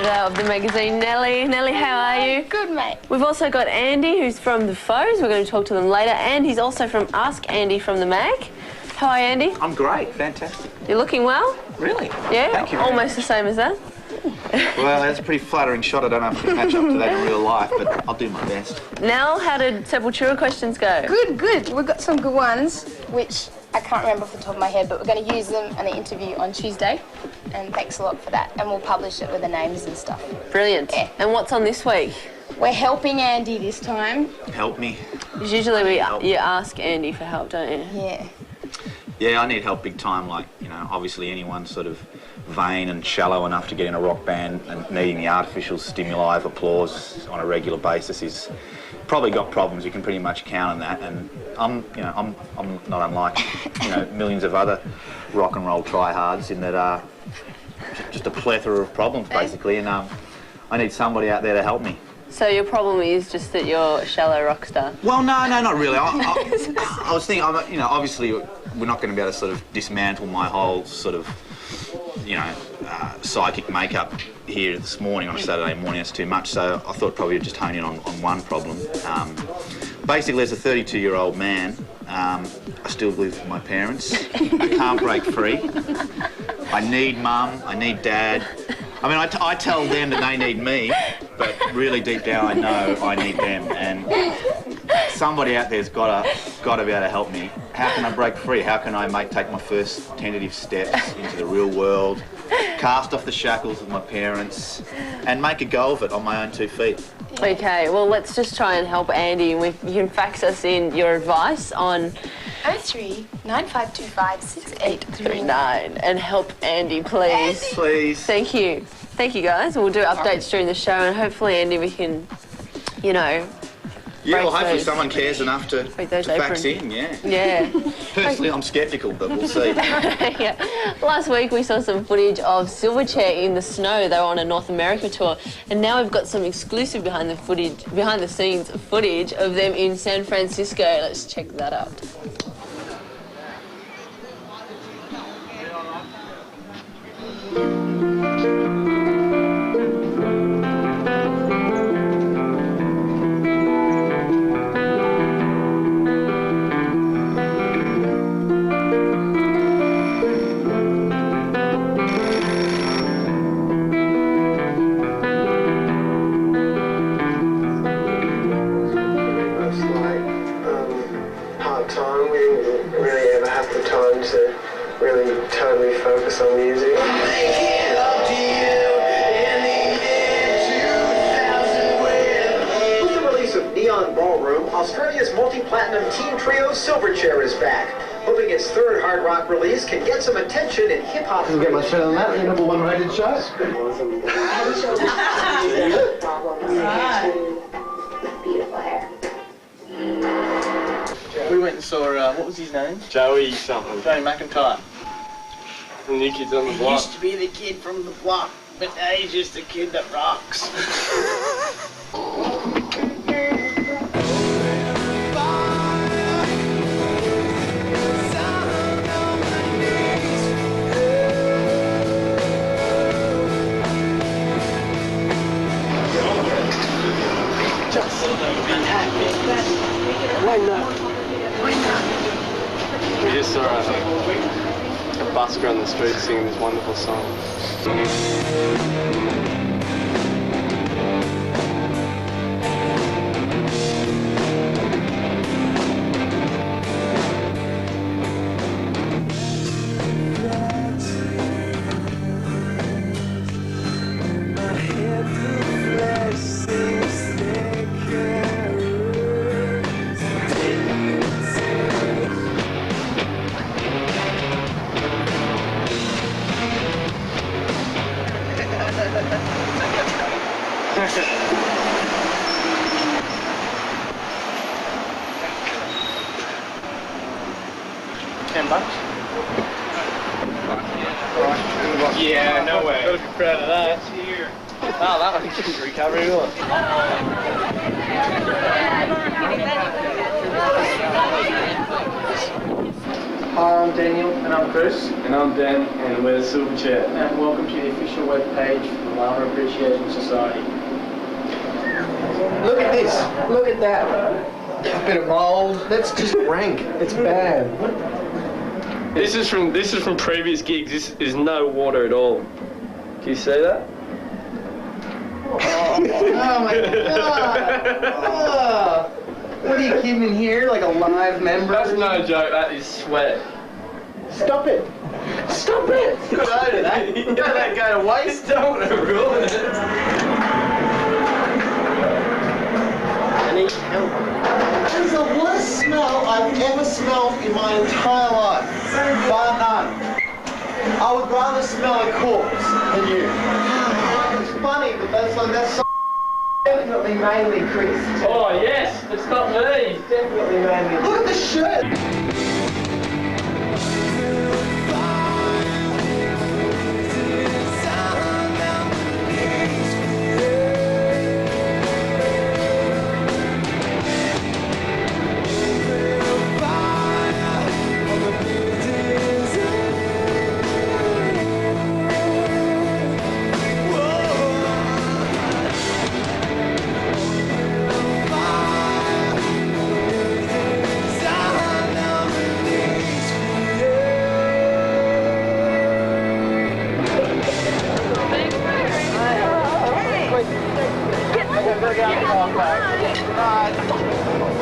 editor of the magazine, Nellie. Nellie, how are you? Good, mate. We've also got Andy, who's from The Foes. We're going to talk to them later. And he's also from Ask Andy from the mag. How are you, Andy? I'm great, fantastic. You're looking well? Really? Yeah? Thank you. Almost the same as that. Well, that's a pretty flattering shot. I don't know if I can match up to that in real life, but I'll do my best. Nell, how did Sepultura questions go? Good, good. We've got some good ones, which I can't remember off the top of my head, but we're going to use them in the interview on Tuesday. And thanks a lot for that. And we'll publish it with the names and stuff. Brilliant. Yeah. And what's on this week? We're helping Andy this time. Help me. Because usually you ask Andy for help, don't you? Yeah. Yeah, I need help big time. Like, you know, obviously anyone sort of vain and shallow enough to get in a rock band and needing the artificial stimuli of applause on a regular basis is probably got problems. You can pretty much count on that. And I'm not unlike, millions of other rock and roll tryhards in that just a plethora of problems basically. And I need somebody out there to help me. So your problem is just that you're a shallow rock star? Well, no, not really. I was thinking, obviously we're not going to be able to sort of dismantle my whole sort of, psychic makeup here this morning on a Saturday morning. That's too much. So I thought probably I'd just hone in on one problem. Basically, as a 32-year-old man, I still live with my parents. I can't break free. I need mum. I need dad. I mean, I tell them that they need me, but really deep down I know I need them. And somebody out there's got to be able to help me. How can I break free? How can I take my first tentative steps into the real world, cast off the shackles of my parents, and make a go of it on my own 2 feet? Okay, well, let's just try and help Andy. You can fax us in your advice on 03 9525 6839 and help Andy, please. Andy. Please. Thank you. Thank you, guys. We'll do updates during the show, and hopefully, Andy, we can, Yeah, well, hopefully those- someone cares enough to fax in, yeah. Yeah. Personally, I'm sceptical, but we'll see. Yeah. Last week we saw some footage of Silverchair in the snow. They were on a North America tour, and now we've got some exclusive behind the scenes footage of them in San Francisco. Let's check that out. Time. We didn't really ever have the time to really totally focus on music. With the release of Neon Ballroom, Australia's multi-platinum teen trio Silverchair is back, hoping its third hard rock release can get some attention in hip-hop. Get much better than that. Your #1 rated show. Beautiful hair. We went and saw, what was his name? Joey something. Joey McIntyre. From New Kids on the He Block. used to be the kid from the block, but now he's just a kid that rocks. We just saw a busker on the street singing this wonderful song. Yeah, no way. Gotta be proud of that. Oh, that one didn't recover at all. Hi, I'm Daniel. And I'm Chris. And I'm Dan, and we're Silverchair. And welcome to the official webpage for the Llama Appreciation Society. Look at this. Look at that. A bit of mould. That's just rank. It's bad. This is from previous gigs. This is no water at all. Can you see that? Oh my god! Oh. What are you kidding in here? Like a live member? That's no joke, that is sweat. Stop it! Stop it! Good over that. Don't let that go to waste. Don't want to ruin it. I need help. That is the worst smell I've ever smelled in my entire life. Bar none. I would rather smell a corpse than you. It's funny, but that's so definitely mainly Chris. Oh yes, it's not me. Definitely mainly. Look at the shirt.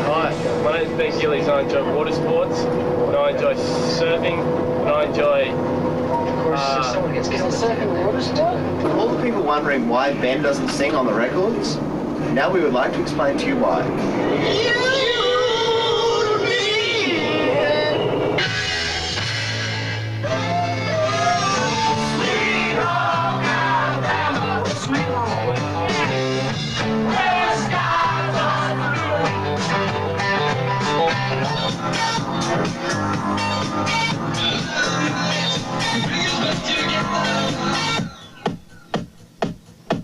Hi, my name's Ben Gillies. I enjoy water sports, and I enjoy surfing, and I enjoy... surfing water sport? For all the people wondering why Ben doesn't sing on the records, now we would like to explain to you why.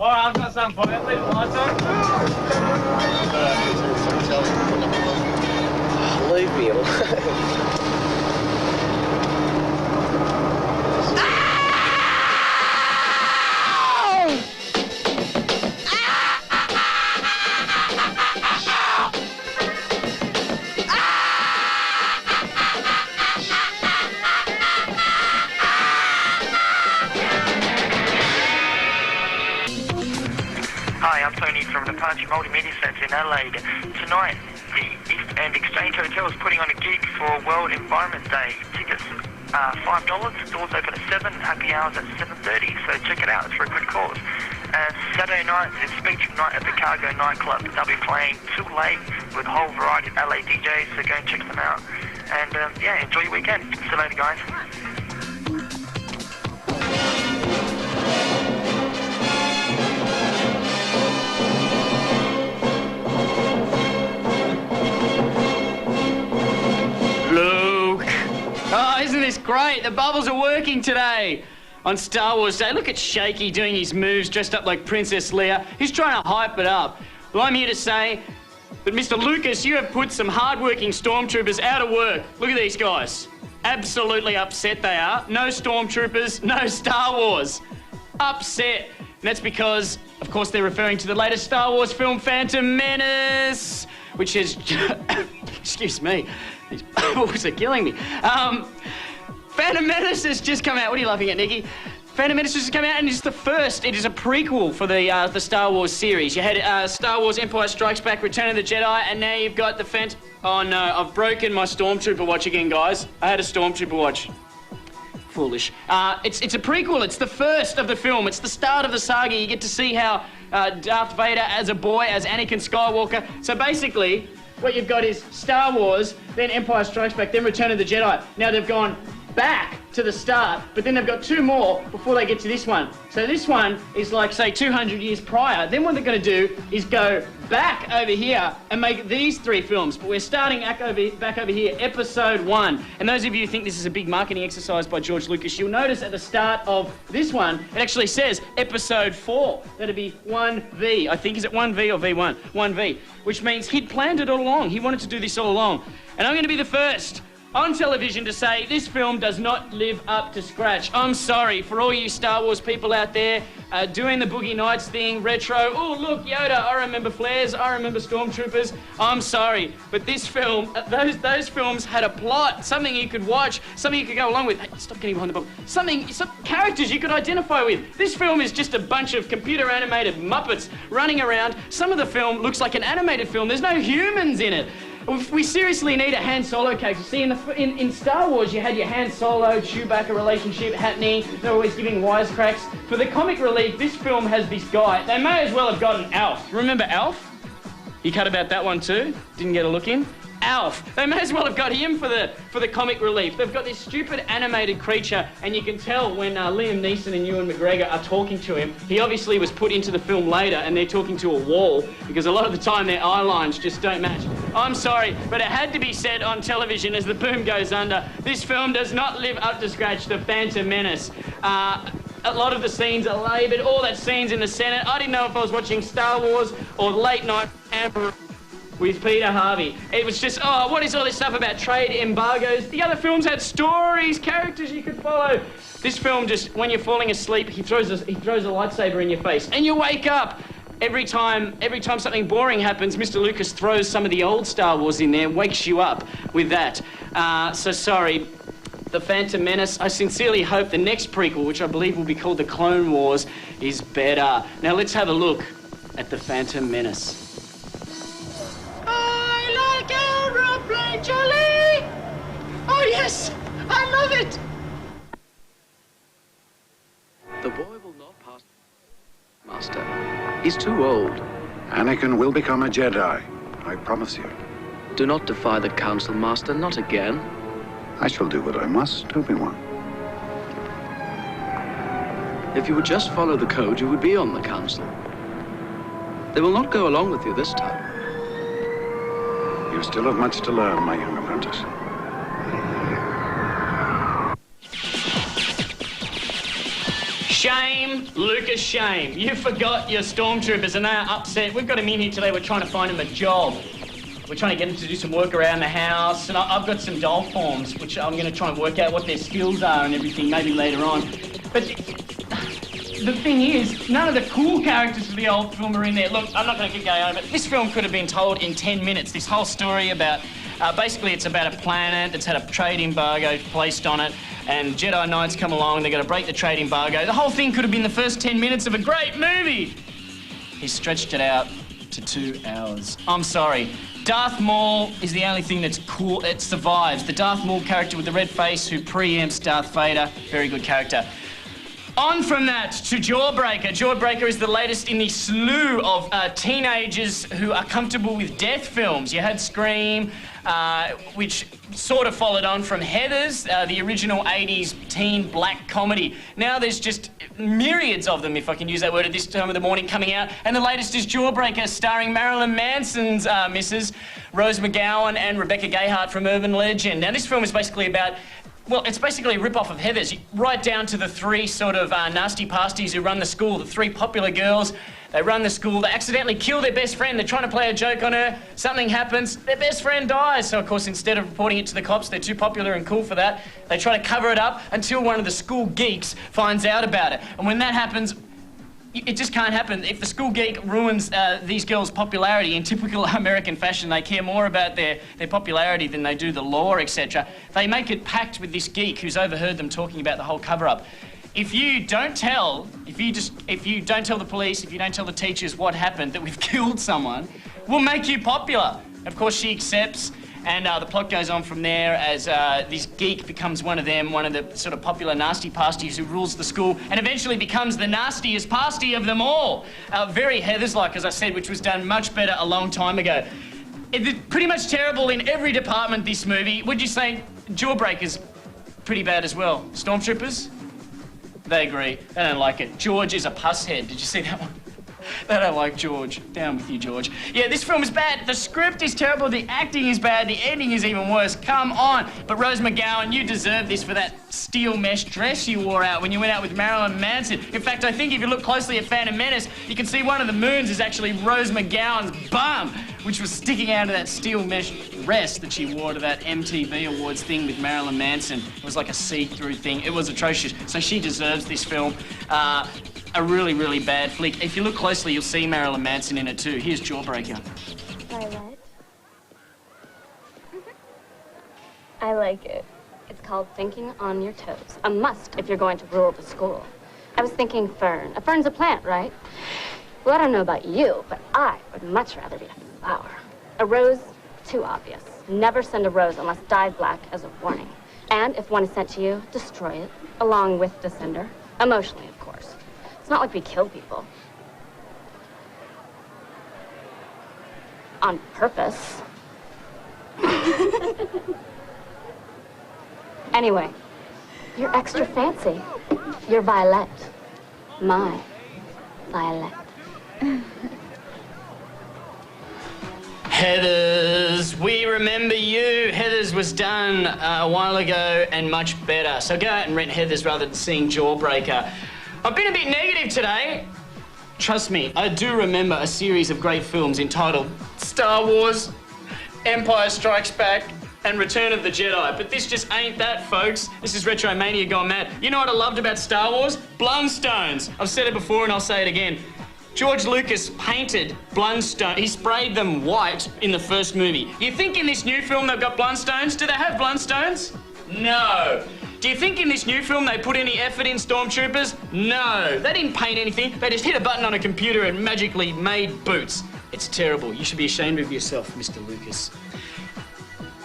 Alright, I've got something for you. Leave the lights on. Leave me alone. Hi, I'm Tony from the Punch Multimedia Centre in Adelaide. Tonight, the East End Exchange Hotel is putting on a gig for World Environment Day. Tickets $5, doors open at 7, happy hours at 7:30, so check it out, it's for a good cause. And Saturday night is Spectrum Night at the Cargo nightclub. They'll be playing till late with a whole variety of LA DJs, so go and check them out. And yeah, enjoy your weekend. See you later, guys. Isn't this great? The bubbles are working today. On Star Wars Day, look at Shaky doing his moves dressed up like Princess Leia. He's trying to hype it up. Well, I'm here to say that, Mr. Lucas, you have put some hard-working stormtroopers out of work. Look at these guys. Absolutely upset they are. No stormtroopers, no Star Wars. Upset. And that's because, of course, they're referring to the latest Star Wars film, Phantom Menace, which is... Excuse me. These bubbles are killing me. Phantom Menace has just come out. What are you laughing at, Nikki? Phantom Menace has just come out, and it's the first. It is a prequel for the Star Wars series. You had Star Wars Empire Strikes Back, Return of the Jedi, and now you've got the Phantom... Oh, no, I've broken my Stormtrooper watch again, guys. I had a Stormtrooper watch. Foolish. It's a prequel. It's the first of the film. It's the start of the saga. You get to see how Darth Vader as a boy, as Anakin Skywalker. So basically, what you've got is Star Wars, then Empire Strikes Back, then Return of the Jedi. Now they've gone back to the start, but then they've got two more before they get to this one. So this one is like, say, 200 years prior. Then what they're going to do is go back over here and make these three films. But we're starting back over here, Episode 1. And those of you who think this is a big marketing exercise by George Lucas, you'll notice at the start of this one, it actually says Episode 4. That'd be 1V. I think, is it 1V or V1? 1V. Which means he'd planned it all along. He wanted to do this all along. And I'm going to be the first on television to say this film does not live up to scratch. I'm sorry for all you Star Wars people out there doing the Boogie Nights thing, retro. Oh, look, Yoda, I remember flares, I remember stormtroopers. I'm sorry, but this film, those films had a plot, something you could watch, something you could go along with. Hey, stop getting behind the book. Some characters you could identify with. This film is just a bunch of computer-animated Muppets running around. Some of the film looks like an animated film. There's no humans in it. We seriously need a Han Solo character. See, in Star Wars, you had your Han Solo, Chewbacca relationship happening. They're always giving wisecracks. For the comic relief, this film has this guy. They may as well have gotten Alf. Remember Alf? You cut about that one too? Didn't get a look in? Alf. They may as well have got him for the comic relief. They've got this stupid animated creature, and you can tell when Liam Neeson and Ewan McGregor are talking to him, he obviously was put into the film later, and they're talking to a wall, because a lot of the time their eye lines just don't match. I'm sorry, but it had to be said on television as the boom goes under. This film does not live up to scratch. The Phantom Menace. A lot of the scenes are laboured, all that scenes in the Senate. I didn't know if I was watching Star Wars or Late Night Amber with Peter Harvey. It was just, oh, what is all this stuff about trade embargoes? The other films had stories, characters you could follow. This film just, when you're falling asleep, he throws a lightsaber in your face and you wake up. Every time something boring happens, Mr. Lucas throws some of the old Star Wars in there, wakes you up with that. So sorry, The Phantom Menace. I sincerely hope the next prequel, which I believe will be called The Clone Wars, is better. Now let's have a look at The Phantom Menace. I like aeroplane jelly! Oh yes, I love it! The boy will not pass, Master. He's too old. Anakin will become a Jedi, I promise you. Do not defy the Council, Master, not again. I shall do what I must, Obi-Wan. If you would just follow the code, you would be on the Council. They will not go along with you this time. You still have much to learn, my young apprentice. Shame, Lucas, shame. You forgot your stormtroopers and they are upset. We've got them in here today. We're trying to find them a job. We're trying to get them to do some work around the house. And I've got some doll forms, which I'm going to try and work out what their skills are and everything, maybe later on. But the thing is, none of the cool characters of the old film are in there. Look, I'm not going to keep going on, but this film could have been told in 10 minutes. This whole story about, basically it's about a planet that's had a trade embargo placed on it, and Jedi Knights come along, they're going to break the trade embargo. The whole thing could have been the first 10 minutes of a great movie. He stretched it out to 2 hours. I'm sorry. Darth Maul is the only thing that's cool, it survives. The Darth Maul character with the red face who preempts Darth Vader, very good character. On from that to Jawbreaker. Jawbreaker is the latest in the slew of teenagers who are comfortable with death films. You had Scream, which sort of followed on from Heathers, the original 80s teen black comedy. Now there's just myriads of them, if I can use that word, at this time of the morning coming out. And the latest is Jawbreaker, starring Marilyn Manson's missus, Rose McGowan and Rebecca Gayheart from Urban Legend. Now this film is basically about, well, it's basically a rip-off of Heathers, right down to the three sort of nasty pasties who run the school, the three popular girls. They run the school, they accidentally kill their best friend, they're trying to play a joke on her, something happens, their best friend dies. So, of course, instead of reporting it to the cops, they're too popular and cool for that, they try to cover it up until one of the school geeks finds out about it. And when that happens, it just can't happen. If the school geek ruins these girls' popularity in typical American fashion, they care more about their popularity than they do the law, etc. They make it pact with this geek who's overheard them talking about the whole cover-up. If you don't tell the police, if you don't tell the teachers what happened, that we've killed someone, we'll make you popular. Of course, she accepts, and the plot goes on from there as this geek becomes one of them, one of the sort of popular nasty pasties who rules the school, and eventually becomes the nastiest pasty of them all. Very Heathers-like, as I said, which was done much better a long time ago. It's pretty much terrible in every department, this movie. Would you say Jawbreaker's pretty bad as well? Stormtroopers? They agree. They don't like it. George is a puss head. Did you see that one? They don't like George. Down with you, George. Yeah, this film is bad. The script is terrible. The acting is bad. The ending is even worse. Come on. But Rose McGowan, you deserve this for that steel mesh dress you wore out when you went out with Marilyn Manson. In fact, I think if you look closely at Phantom Menace, you can see one of the moons is actually Rose McGowan's bum, which was sticking out of that steel mesh dress that she wore to that MTV Awards thing with Marilyn Manson. It was like a see-through thing. It was atrocious. So she deserves this film. A really, really bad flick. If you look closely, you'll see Marilyn Manson in it too. Here's Jawbreaker. Violet. I like it. It's called Thinking on Your Toes. A must if you're going to rule the school. I was thinking fern. A fern's a plant, right? Well, I don't know about you, but I would much rather be a flower. A rose, too obvious. Never send a rose unless dyed black as a warning. And if one is sent to you, destroy it, along with the sender. Emotionally, of course. It's not like we kill people. On purpose. Anyway, you're extra fancy. You're Violet. My Violet. Heathers, we remember you. Heathers was done a while ago and much better. So go out and rent Heathers rather than seeing Jawbreaker. I've been a bit negative today. Trust me, I do remember a series of great films entitled Star Wars, Empire Strikes Back, and Return of the Jedi. But this just ain't that, folks. This is Retromania gone mad. You know what I loved about Star Wars? Blundstones. I've said it before and I'll say it again. George Lucas painted Blundstone. He sprayed them white in the first movie. You think in this new film they've got Blundstones? Do they have Blundstones? No. Do you think in this new film they put any effort in Stormtroopers? No. They didn't paint anything. They just hit a button on a computer and magically made boots. It's terrible. You should be ashamed of yourself, Mr. Lucas.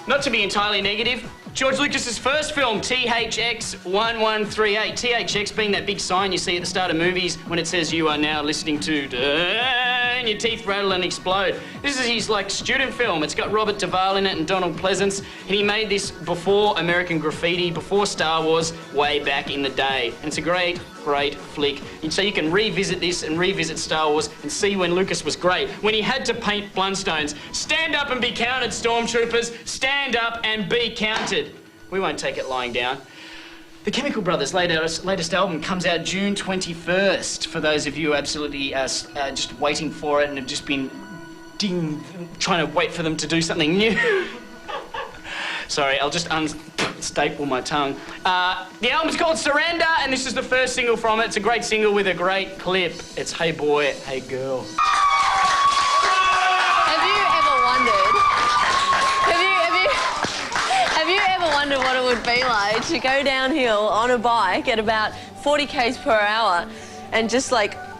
Not to be entirely negative, George Lucas's first film, THX 1138. THX being that big sign you see at the start of movies when it says you are now listening to, and your teeth rattle and explode. This is his student film. It's got Robert Duvall in it and Donald Pleasance, and he made this before American Graffiti, before Star Wars, way back in the day. And it's a great, great flick. And so you can revisit this and revisit Star Wars and see when Lucas was great, when he had to paint Blundstones. Stand up and be counted, Stormtroopers. Stand up and be counted. We won't take it lying down. The Chemical Brothers' latest album comes out June 21st. For those of you absolutely just waiting for it and have just been trying to wait for them to do something new. Sorry, I'll just unstaple my tongue. The album's called Surrender, and this is the first single from it. It's a great single with a great clip. It's Hey Boy, Hey Girl. Have you ever wondered what it would be like to go downhill on a bike at about 40 k's per hour and just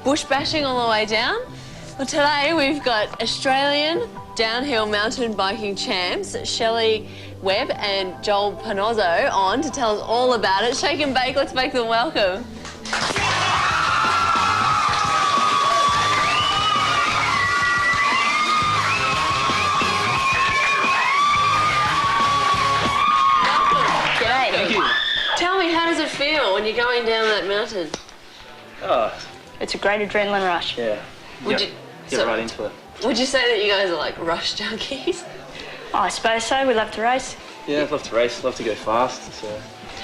bush bashing all the way down? Well, today we've got Australian downhill mountain biking champs Shelley Webb and Joel Panozzo on to tell us all about it. Shake and bake, let's make them welcome. Tell me, how does it feel when you're going down that mountain? Oh. It's a great adrenaline rush. Yeah. Get right into it. Would you say that you guys are rush junkies? Oh, I suppose so. We love to race. Yeah, I love to race, love to go fast. So,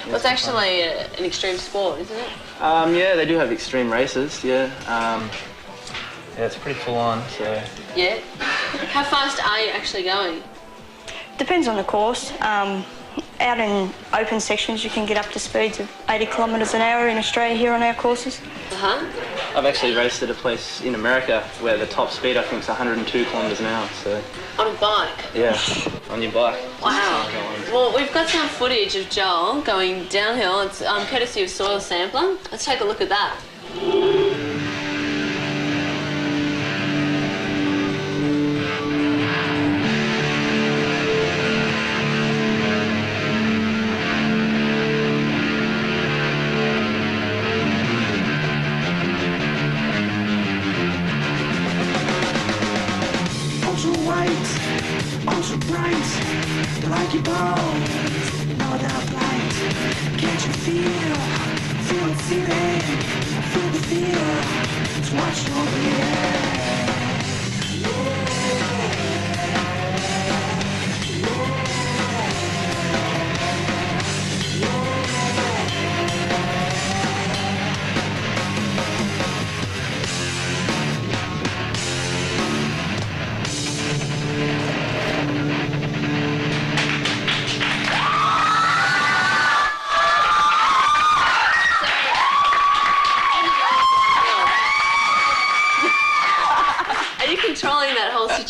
well, it's actually an extreme sport, isn't it? Yeah, they do have extreme races, yeah. Yeah, it's pretty full on, so... Yeah? How fast are you actually going? Depends on the course. Out in open sections, you can get up to speeds of 80 kilometres an hour in Australia here on our courses. Uh-huh. I've actually raced at a place in America where the top speed, I think, is 102 kilometres an hour, so... On a bike? Yeah, on your bike. Wow. Well, we've got some footage of Joel going downhill. It's courtesy of Soil Sampler. Let's take a look at that. Ultra bright, like your bones, not out light. Can't you feel the feeling, feel the feeling?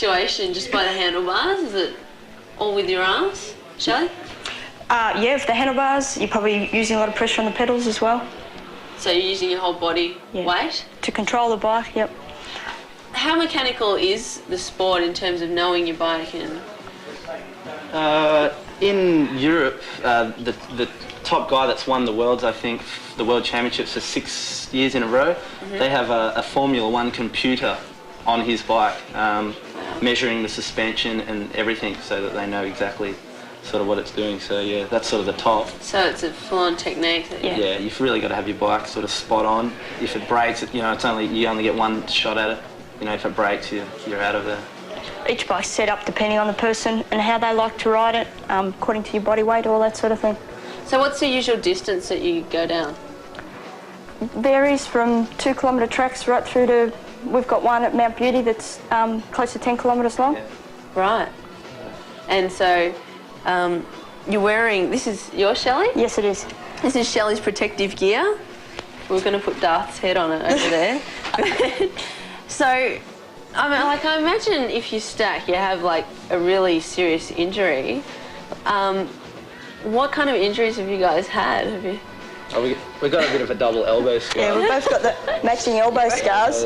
situation just by the handlebars? Is it all with your arms, Shelley? Yeah, with the handlebars, you're probably using a lot of pressure on the pedals as well. So you're using your whole body weight? To control the bike, yep. How mechanical is the sport in terms of knowing your bike? And in Europe, the top guy that's won the Worlds, I think, the World Championships for 6 years in a row, they have a Formula 1 computer on his bike, measuring the suspension and everything so that they know exactly sort of what it's doing. So yeah, that's sort of the top. So it's a full-on technique. Yeah, you've really got to have your bike sort of spot on. If it breaks, you know, you only get one shot at it. You know, if it breaks, you're out of there. Each bike's set up depending on the person and how they like to ride it, according to your body weight, all that sort of thing. So what's the usual distance that you go down? Varies from 2 kilometre tracks right through to, we've got one at Mount Beauty that's close to 10 kilometres long. Yeah. Right. And so you're wearing, this is your Shelley? Yes, it is. This is Shelley's protective gear. We're going to put Darth's head on it over there. So, I mean, like, I imagine if you stack, you have like a really serious injury. What kind of injuries have you guys had? Have you? Oh, we got a bit of a double elbow scar. Yeah, we've both got the matching elbow scars.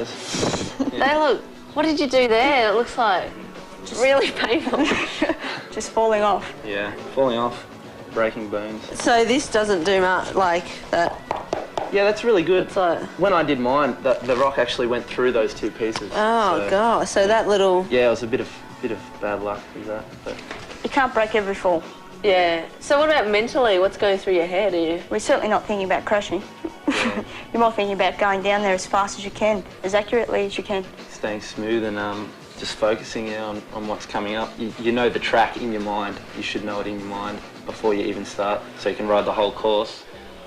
They look, what did you do there? It looks like really painful. Just falling off. Yeah, falling off, breaking bones. So this doesn't do much like that? Yeah, that's really good. It's like, when I did mine, the rock actually went through those 2 pieces. Oh, God. So that little... Yeah, it was a bit of bad luck with that. But. You can't break every fall. Yeah. So what about mentally? What's going through your head? We're certainly not thinking about crashing. Yeah. You're more thinking about going down there as fast as you can, as accurately as you can. Staying smooth and just focusing on what's coming up. You know the track in your mind. You should know it in your mind before you even start, so you can ride the whole course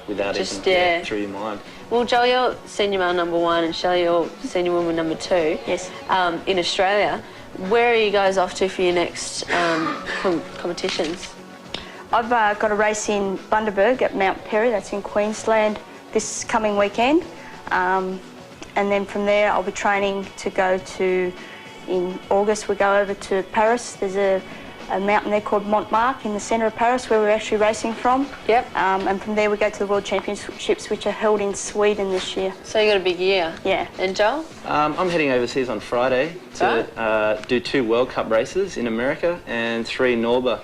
without just, even through your mind. Well, Joel, you're senior male #1 and Shelley, you're senior woman #2. Yes. In Australia. Where are you guys off to for your next competitions? I've got a race in Bundaberg at Mount Perry, that's in Queensland, this coming weekend. And then from there I'll be training to go to, in August we go over to Paris. There's a mountain there called Montmartre in the centre of Paris where we're actually racing from. Yep. And from there we go to the World Championships, which are held in Sweden this year. So you got a big year. Yeah. And Joel? I'm heading overseas on Friday to do 2 World Cup races in America and 3 Norba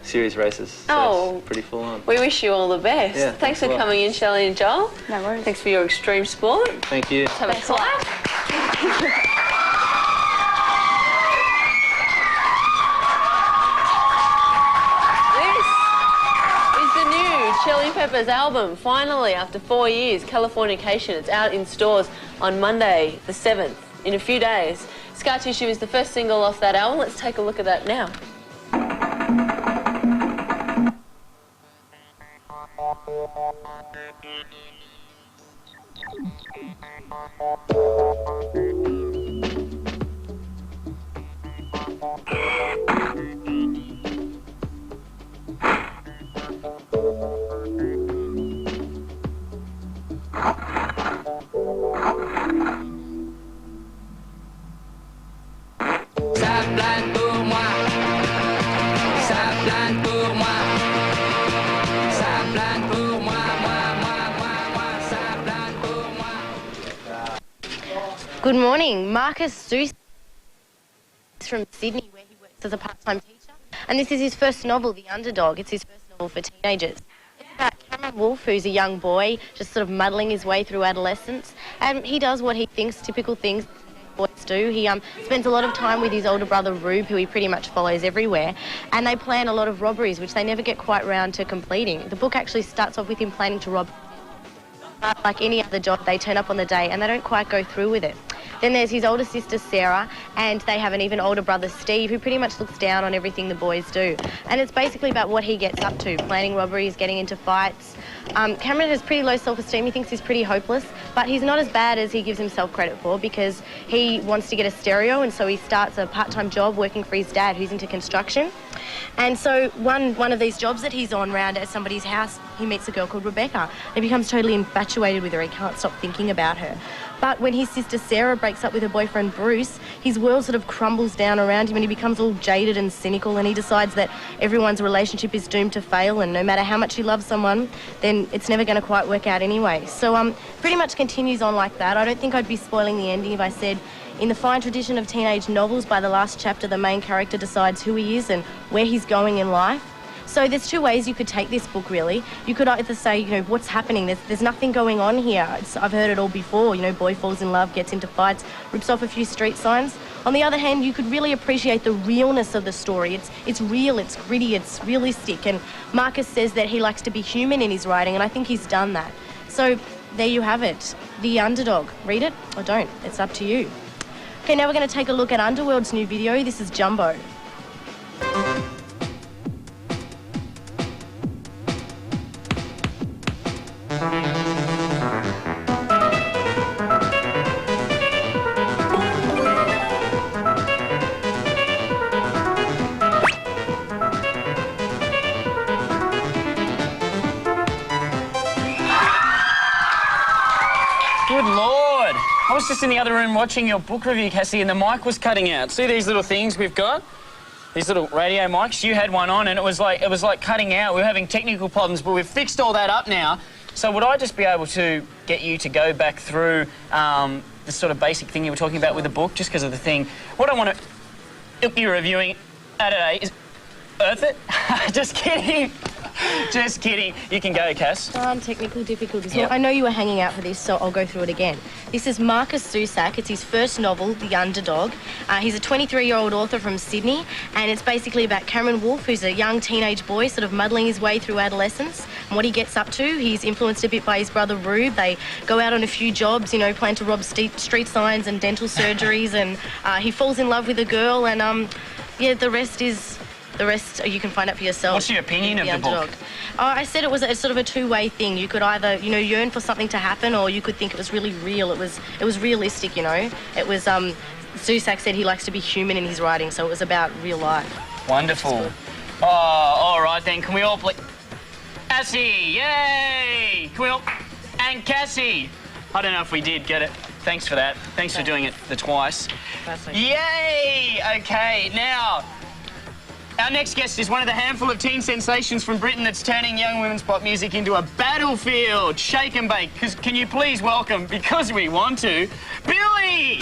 series races. So it's pretty full on. We wish you all the best. Yeah, thanks for coming in, Shelley and Joel. No worries. Thanks for your extreme sport. Thank you. Let's have a clap. Chili Peppers album, finally, after 4 years, Californication. It's out in stores on Monday, the 7th, in a few days. Scar Tissue is the first single off that album. Let's take a look at that now. Good morning. Marcus Seuss is from Sydney, where he works as a part-time teacher. And this is his first novel, The Underdog. It's his first novel for teenagers. It's about Cameron Wolfe, who's a young boy, just sort of muddling his way through adolescence. And he does what he thinks typical things boys do. He spends a lot of time with his older brother, Rube, who he pretty much follows everywhere. And they plan a lot of robberies, which they never get quite round to completing. The book actually starts off with him planning to rob. Like any other job, they turn up on the day and they don't quite go through with it. Then there's his older sister, Sarah, and they have an even older brother, Steve, who pretty much looks down on everything the boys do. And it's basically about what he gets up to, planning robberies, getting into fights. Cameron has pretty low self-esteem. He thinks he's pretty hopeless, but he's not as bad as he gives himself credit for, because he wants to get a stereo, and so he starts a part-time job working for his dad, who's into construction. And so one of these jobs that he's on round at somebody's house, he meets a girl called Rebecca. He becomes totally infatuated with her. He can't stop thinking about her. But when his sister Sarah breaks up with her boyfriend Bruce, his world sort of crumbles down around him and he becomes all jaded and cynical, and he decides that everyone's relationship is doomed to fail, and no matter how much he loves someone, then it's never going to quite work out anyway. So pretty much continues on like that. I don't think I'd be spoiling the ending if I said, in the fine tradition of teenage novels, by the last chapter the main character decides who he is and where he's going in life. So there's two ways you could take this book, really. You could either say, you know, what's happening? There's nothing going on here. I've heard it all before. You know, boy falls in love, gets into fights, rips off a few street signs. On the other hand, you could really appreciate the realness of the story. It's real, it's gritty, it's realistic. And Marcus says that he likes to be human in his writing, and I think he's done that. So there you have it. The Underdog. Read it or don't. It's up to you. Okay, now we're going to take a look at Underworld's new video. This is Jumbo. Good Lord. I was just in the other room watching your book review, Cassie, and the mic was cutting out. See these little things we've got? These little radio mics? You had one on and it was like cutting out. We were having technical problems, but we've fixed all that up now. So would I just be able to get you to go back through the sort of basic thing you were talking about with the book, just because of the thing? What I want to be reviewing today is Earth It. Just kidding. Just kidding. You can go, Cass. Technical difficulties. Yep. Well, I know you were hanging out for this, so I'll go through it again. This is Marcus Zusak. It's his first novel, The Underdog. He's a 23-year-old author from Sydney, and it's basically about Cameron Wolfe, who's a young teenage boy sort of muddling his way through adolescence. And what he gets up to, he's influenced a bit by his brother Rube. They go out on a few jobs, you know, plan to rob street signs and dental surgeries, and he falls in love with a girl, and yeah, the rest you can find out for yourself. What's your opinion of the book? I said it was a sort of a two-way thing. You could either, you know, yearn for something to happen, or you could think it was really real. It was realistic, you know. It was, Zusak said he likes to be human in his writing, so it was about real life. Wonderful. Oh, all right then. Can we all play? Cassie, yay! Can we all? And Cassie. I don't know if we did get it. Thanks for that. Thanks for doing it the twice. Yay! Okay, now. Our next guest is one of the handful of teen sensations from Britain that's turning young women's pop music into a battlefield. Shake and bake. Can you please welcome, because we want to, Billie!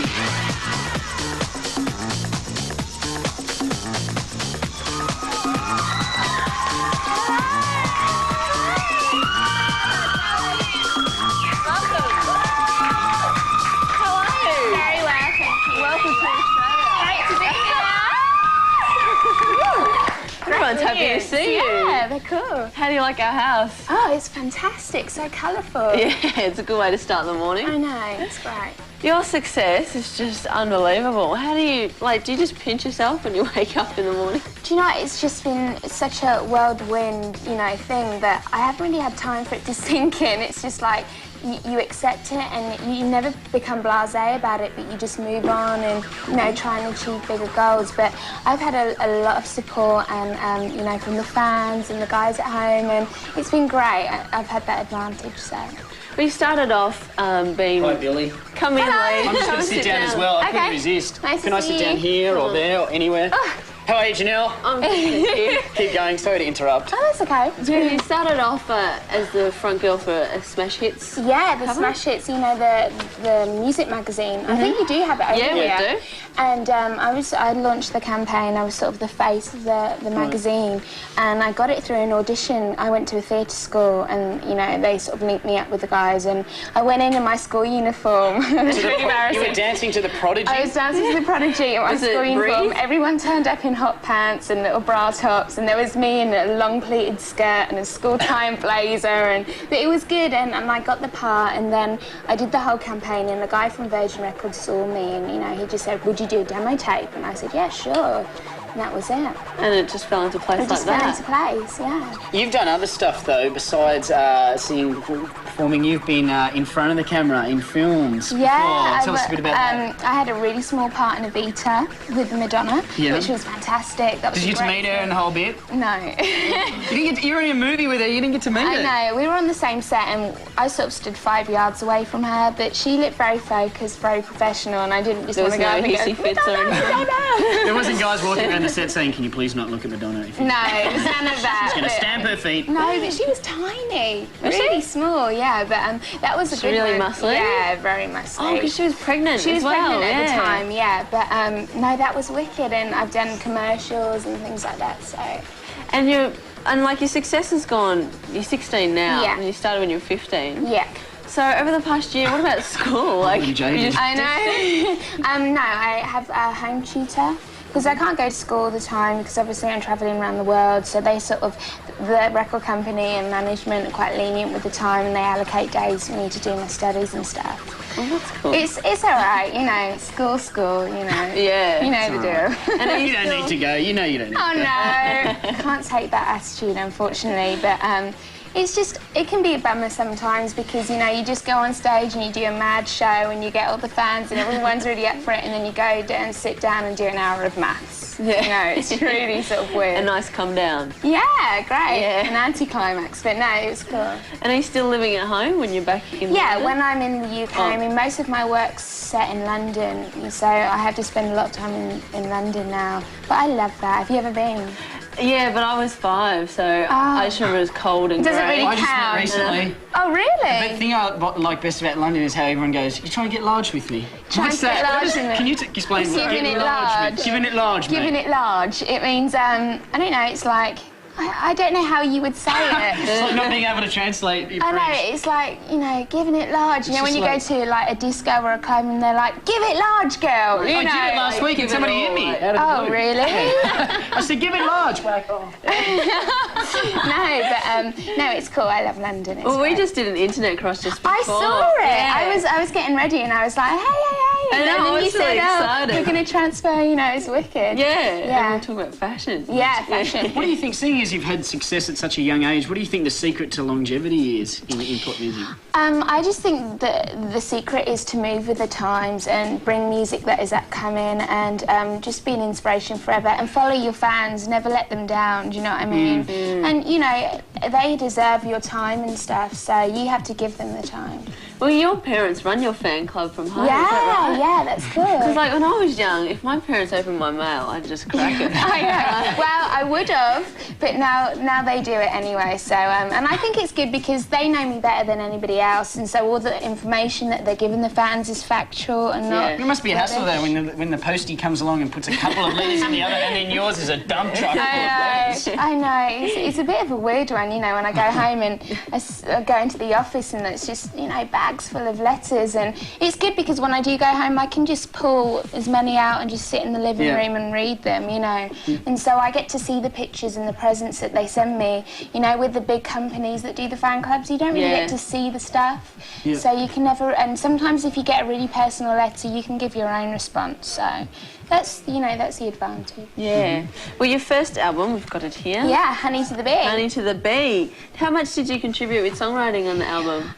Everyone's happy to see you. Yeah, they're cool. How do you like our house? Oh, it's fantastic. So colourful. Yeah, it's a good way to start the morning. I know, it's great. Your success is just unbelievable. How do you you just pinch yourself when you wake up in the morning? Do you know, it's just been such a whirlwind, you know, thing that I haven't really had time for it to sink in. It's just like, you accept it and you never become blasé about it, but you just move on and, you know, try and achieve bigger goals. But I've had a lot of support and, you know, from the fans and the guys at home, and it's been great. I've had that advantage, so. We started off being... Hi, Billie. Come in, Lee. I'm just going to sit down as well. I couldn't resist. Can I sit down here or there or anywhere? Oh. How are you, Janelle? I'm good, thank you. Keep going. Sorry to interrupt. Oh, that's okay. So you started off as the front girl for a Smash Hits. Yeah, the Smash Hits, you know, the music magazine. I think you do have it over here. Yeah, we do. And I launched the campaign. I was sort of the face of the magazine, and I got it through an audition. I went to a theatre school, and you know, they sort of linked me up with the guys, and I went in my school uniform. It was really embarrassing. You were dancing to the Prodigy? I was dancing to the Prodigy in my school uniform. Everyone turned up in hot pants and little bra tops, and there was me in a long pleated skirt and a school tie and blazer, and it was good, and I got the part, and then I did the whole campaign, and the guy from Virgin Records saw me, and you know, he just said, would you do a demo tape? And I said, yeah, sure. And that was it. And it just fell into place like that. It just fell into place, yeah. You've done other stuff though, besides singing, performing. You've been in front of the camera in films Yeah, before. Tell us a bit about that. I had a really small part in Evita with Madonna, which was fantastic. That was Did you get to meet her and the whole bit? No. You were in a movie with her, you didn't get to meet her? I know, we were on the same set and I sort of stood 5 yards away from her, but she looked very focused, very professional, and I didn't just want to go up and go, There wasn't guys walking around the set saying, can you please not look at Madonna? No, it was none of that. She's going to stamp her feet. No, but she was tiny. Really small, yeah, but that was a good really one. muscly? Yeah, very muscly. Oh, because she was pregnant She was as well, pregnant at the time, yeah, but no, that was wicked, and I've done commercials and things like that, so... And like your success has gone, you're 16 now, Yeah. and you started when you were 15. Yeah. So over the past year, what about school? Like, you just... I know. No, I have a home tutor because I can't go to school all the time because obviously I'm travelling around the world. So they sort of, the record company and management are quite lenient with the time, and they allocate days for me to do my studies and stuff. Oh, that's cool. It's all right, you know. School, you know. Yeah. You know the deal. And you don't need to go. You know you don't need to go. Oh no, I can't take that attitude, unfortunately. But it's just, it can be a bummer sometimes because, you know, you just go on stage and you do a mad show and you get all the fans and everyone's really up for it, and then you go down, sit down and do an hour of maths. Yeah. You know, it's really sort of weird. A nice come down. Yeah, great. Yeah. An anticlimax, but no, it was cool. And are you still living at home when you're back in London? When I'm in the UK. I mean, most of my work's set in London, so I have to spend a lot of time in London now. But I love that. Have you ever been? Yeah, but I was 5, so I just remember it was cold and Does it grey. really I just count? went recently. Oh, really? The thing I like best about London is how everyone goes, you trying to get large with me. Trying to get large with me. Can you explain what Giving it large. Giving it large, mate. Giving it large. It means, I don't know, it's like, I don't know how you would say it. It's like not being able to translate your I know, French. it's like, you know, giving it large. You know, when you just go to like a disco or a club and they're like, give it large, girl. You I know, did it last week and somebody hit me. Out of the Oh, blue. really? I said, give it large. Back off. No, it's cool. I love London. It's Well, we great. just did an internet cross just before. I saw it. Yeah. I was getting ready and I was like, hey. I know, and I then was you said, really excited. we're going to transfer, you know, it's wicked. Yeah, and we're talking about fashion. Yeah, fashion. What do you think, seeing as you've had success at such a young age, what do you think the secret to longevity is in pop music? I just think that the secret is to move with the times and bring music that is upcoming and just be an inspiration forever and follow your fans, never let them down, do you know what I mean? And, you know, they deserve your time and stuff, so you have to give them the time. Well, your parents run your fan club from home, Yeah, is that right? yeah, that's good. Because, like, when I was young, if my parents opened my mail, I'd just crack it. I know. Well, I would have, but now they do it anyway. So, and I think it's good because they know me better than anybody else, and so all the information that they're giving the fans is factual and not. It must be a hassle though when the postie comes along and puts a couple of letters in the other, and then yours is a dump truck full of letters. I know. It's a bit of a weird one, you know, when I go home and I go into the office and it's just, you know, bags full of letters, and it's good because when I do go home I can just pull as many out and just sit in the living room and read them, you know. And so I get to see the pictures and the presents that they send me. You know, with the big companies that do the fan clubs, you don't really get to see the stuff. So you can never, and sometimes if you get a really personal letter, you can give your own response. So that's, you know, that's the advantage. Yeah. Well, your first album, we've got it here. Yeah, Honey to the Bee. Honey to the Bee. How much did you contribute with songwriting on the album?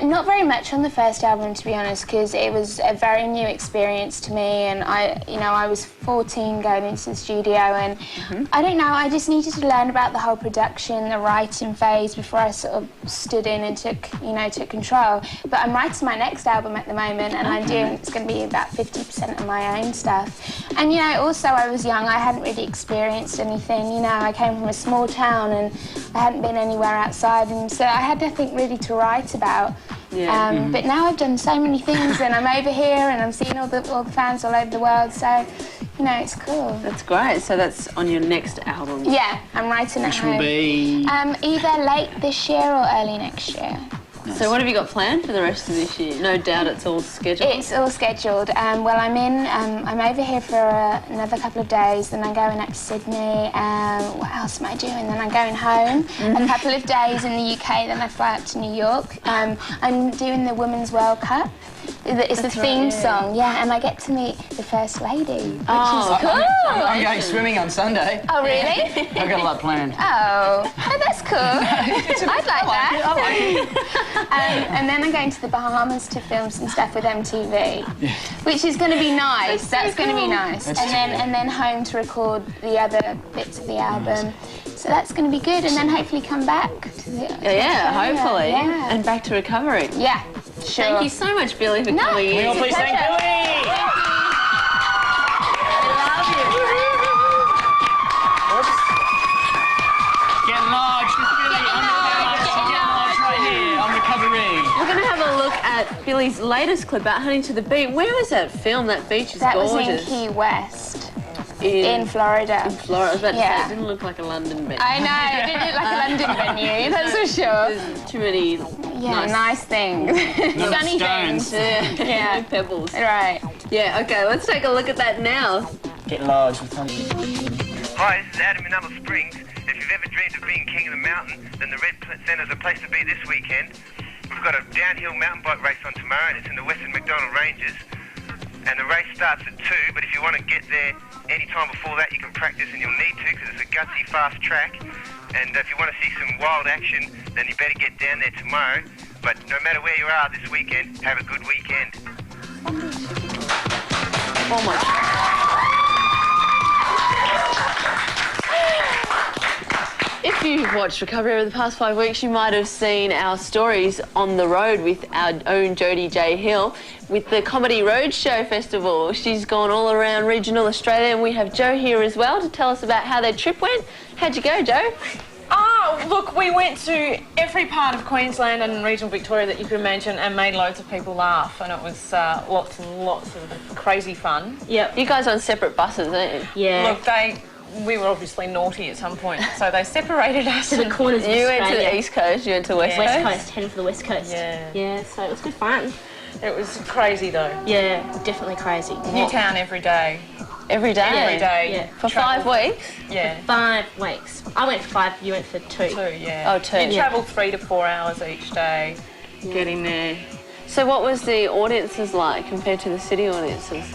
Not very much on the first album, to be honest, because it was a very new experience to me, and I was 14 going into the studio, and I don't know, I just needed to learn about the whole production, the writing phase before I sort of stood in and took control. But I'm writing my next album at the moment, and it's going to be about 50% of my own stuff. And, you know, also I was young, I hadn't really experienced anything, you know, I came from a small town and I hadn't been anywhere outside, and so I had nothing really to write about. But now I've done so many things, and I'm over here and I'm seeing all the fans all over the world, so, you know, it's cool. That's great. So that's on your next album? Yeah, I'm writing at home. Which will be? Either late this year or early next year. So what have you got planned for the rest of this year? No doubt it's all scheduled. It's all scheduled. Well, I'm over here for another couple of days, then I'm going up to Sydney. What else am I doing? Then I'm going home. A couple of days in the UK, then I fly up to New York. I'm doing the Women's World Cup It's the theme song, yeah, and I get to meet the First Lady, which is cool. I'm going swimming on Sunday. Oh, really? I've got a lot planned. Oh, that's cool. I'd like that. I like it. And then I'm going to the Bahamas to film some stuff with MTV, which is going to be nice. That's going to be nice. And then home to record the other bits of the album. So that's going to be good. And then hopefully come back to the hopefully. Yeah. And back to recovering. Yeah, sure. Thank you so much, Billie, for coming in. Can we all please thank Billie? Get large, Billie. Get large right here on Recovery. We're going to have a look at Billie's latest clip, Out Hunting to the Beach. Where was that filmed? That beach is gorgeous. That was in Key West. In Florida. In Florida. I was about to say, it didn't look like a London venue. I know, it didn't look like a London venue, that's for sure. There's too many nice things. Sunny things. Yeah, pebbles. Right. Yeah, okay, let's take a look at that now. Get large with Tommy. Hi, this is Adam in Alice Springs. If you've ever dreamed of being king of the mountain, then the Red Centre's a place to be this weekend. We've got a downhill mountain bike race on tomorrow, and it's in the Western McDonald Ranges. And the race starts at 2, but if you want to get there any time before that, you can practice, and you'll need to because it's a gutsy, fast track. And if you want to see some wild action, then you better get down there tomorrow. But no matter where you are this weekend, have a good weekend. Oh my God. If you've watched Recovery over the past 5 weeks, you might have seen our stories on the road with our own Jodie J. Hill with the Comedy Roadshow Festival. She's gone all around regional Australia, and we have Jo here as well to tell us about how their trip went. How'd you go, Jo? Oh, look, we went to every part of Queensland and regional Victoria that you could imagine and made loads of people laugh, and it was lots and lots of crazy fun. Yep. You guys are on separate buses, aren't you? Yeah. Look, we were obviously naughty at some point, so they separated us. To the corners of You Australia. went to the East Coast, you went to West Coast? West Coast, heading for the West Coast. Yeah. Yeah, so it was good fun. It was crazy though. Yeah, definitely crazy. New town every day. Every day? Every day. Yeah. For 5 weeks? Yeah. 5 weeks. I went for 5, you went for 2. 2, yeah. Oh, 2. You travel 3 to 4 hours each day, getting there. So what was the audiences like compared to the city audiences?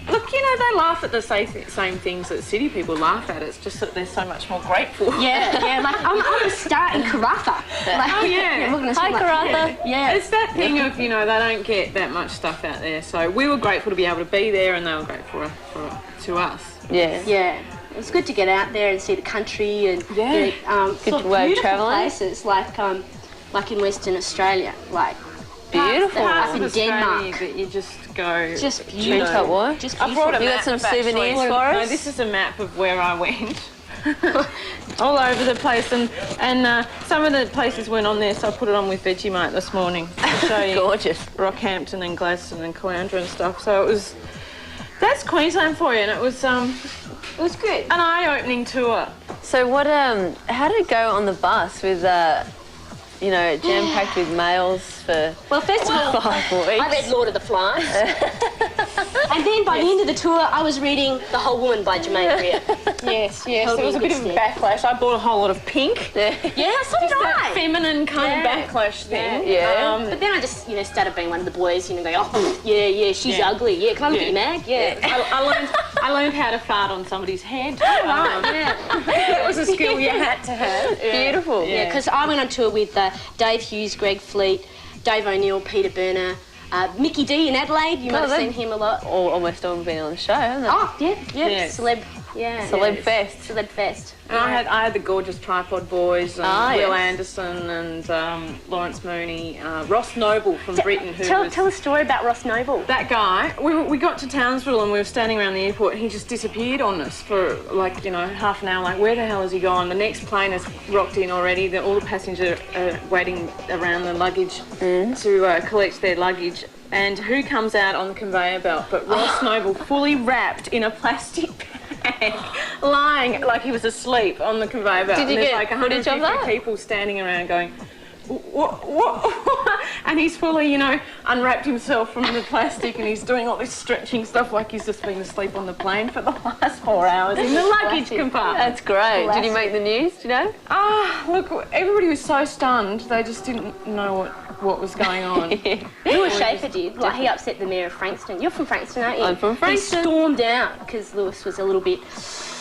Look, you know, they laugh at the same things that city people laugh at. It's just that they're so much more grateful. Yeah, like I'm going to start in Karratha. Like, Oh, yeah. we're gonna Hi, like, Karratha. Yeah, it's that thing of, you know, they don't get that much stuff out there. So we were grateful to be able to be there, and they were grateful to us. Yeah. Yeah. It was good to get out there and see the country and Good sort of way of beautiful travelling. places like in Western Australia, like Beautiful. Parts in Australia Denmark. that you just go. Just you beautiful. know. What? Just I brought a You got map some of actually- souvenirs for No, us? this is a map of where I went. All over the place, and some of the places weren't on there, so I put it on with Vegemite this morning to show you. Gorgeous. Rockhampton and Gladstone and Caloundra and stuff. So that's Queensland for you, and it was good. An eye-opening tour. So what? How did it go on the bus with you know, jam-packed with males for Well, first of all, 5 weeks? I read Lord of the Flies. And then by the end of the tour, I was reading The Whole Woman by Jermaine Greer. Yes, Held there was me a in bit of good backlash. I bought a whole lot of pink. Yeah, so did That I. feminine kind of backlash thing. Yeah. But then I just, started being one of the boys, going, oh, yeah, she's ugly. Yeah, can I look at your mag? Yeah. I learned how to fart on somebody's head. Yeah. It was a skill you had to have. Beautiful. Yeah, because I went on tour with Dave Hughes, Greg Fleet, Dave O'Neill, Peter Berner, Mickey D in Adelaide. You might have seen him a lot. Almost all been on the show, haven't they? Oh, yeah. Yes. Celeb. Yeah. Celeb Fest. Celeb Fest. And I had the gorgeous Tripod Boys, and Will Anderson and Lawrence Mooney, Ross Noble from Britain. Tell a story about Ross Noble. That guy, we got to Townsville and we were standing around the airport and he just disappeared on us for half an hour, like where the hell has he gone? The next plane has rocked in already, all the passengers are waiting around the luggage to collect their luggage. And who comes out on the conveyor belt but Ross Noble, fully wrapped in a plastic bag, lying like he was asleep on the conveyor belt. Did you and there's get like footage of 150 that? people standing around going, what? And he's fully, you know, unwrapped himself from the plastic and he's doing all this stretching stuff like he's just been asleep on the plane for the last 4 hours in the luggage compartment. That's great. Did he make the news, do you know? Look, everybody was so stunned, they just didn't know what was going on. Lewis Schaefer did. Like, he upset the mayor of Frankston. You're from Frankston, aren't you? I'm from Frankston. He stormed out because Lewis was a little bit...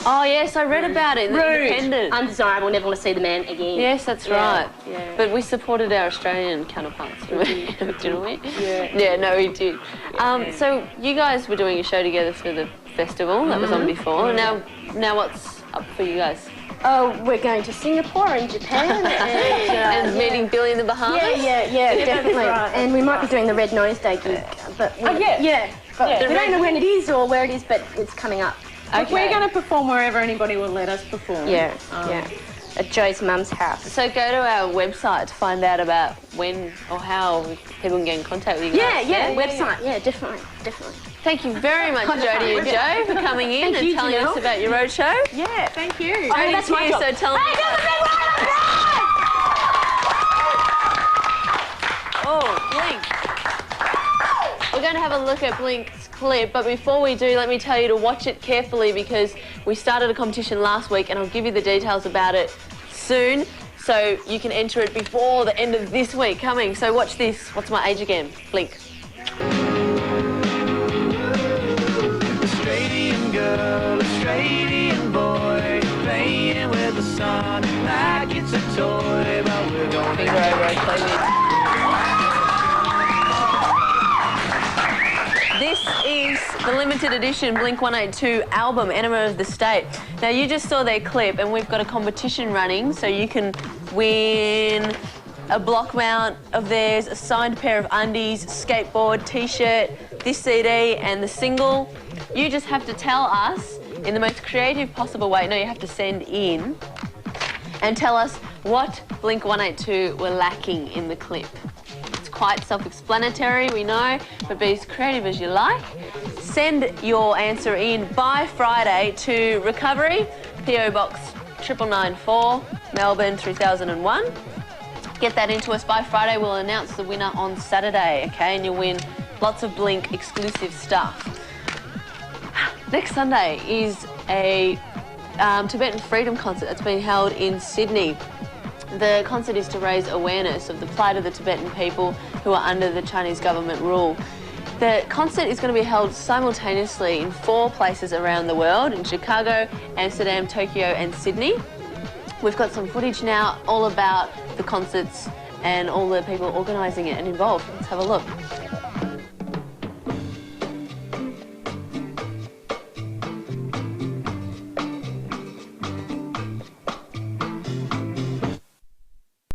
Oh, yes, I read about it in the Independent. Undesirable, never want to see the man again. Yes, that's right. Yeah. But we supported our Australian counterparts, didn't we? Yeah. Yeah, no, we did. So you guys were doing a show together for the festival that was on before. Now what's up for you guys? Oh, we're going to Singapore and Japan and meeting Billie in the Bahamas? Yeah, definitely. Right. And we might be doing the Red Nose Day gig. But we, but we don't know when it is or where it is, but it's coming up. Look, we're going to perform wherever anybody will let us perform. Yeah. At Joe's mum's house. So go to our website to find out about when or how people can get in contact with you guys. Website. Yeah, definitely. Thank you very much, Jodie and Joe, for coming in and telling us about your roadshow. Yeah, thank you. Oh, that's my job. So tell them. Oh, Blink. We're going to have a look at Blink's clip, but before we do, let me tell you to watch it carefully because we started a competition last week and I'll give you the details about it soon, so you can enter it before the end of this week coming. So watch this. What's my age again? Blink. Australian girl, Australian boy, playing with the sun like it's a toy, but we're going to... This is the limited edition Blink-182 album, Enema of the State. Now, you just saw their clip, and we've got a competition running, so you can win a block mount of theirs, a signed pair of undies, skateboard, T-shirt, this CD, and the single. You just have to tell us in the most creative possible way. No, you have to send in and tell us what Blink-182 were lacking in the clip. Quite self-explanatory, we know, but be as creative as you like. Send your answer in by Friday to Recovery, PO Box 9994, Melbourne 3001. Get that into us by Friday. We'll announce the winner on Saturday, okay? And you'll win lots of Blink exclusive stuff. Next Sunday is a Tibetan Freedom concert that's being held in Sydney. The concert is to raise awareness of the plight of the Tibetan people who are under the Chinese government rule. The concert is going to be held simultaneously in 4 places around the world, in Chicago, Amsterdam, Tokyo and Sydney. We've got some footage now all about the concerts and all the people organising it and involved. Let's have a look.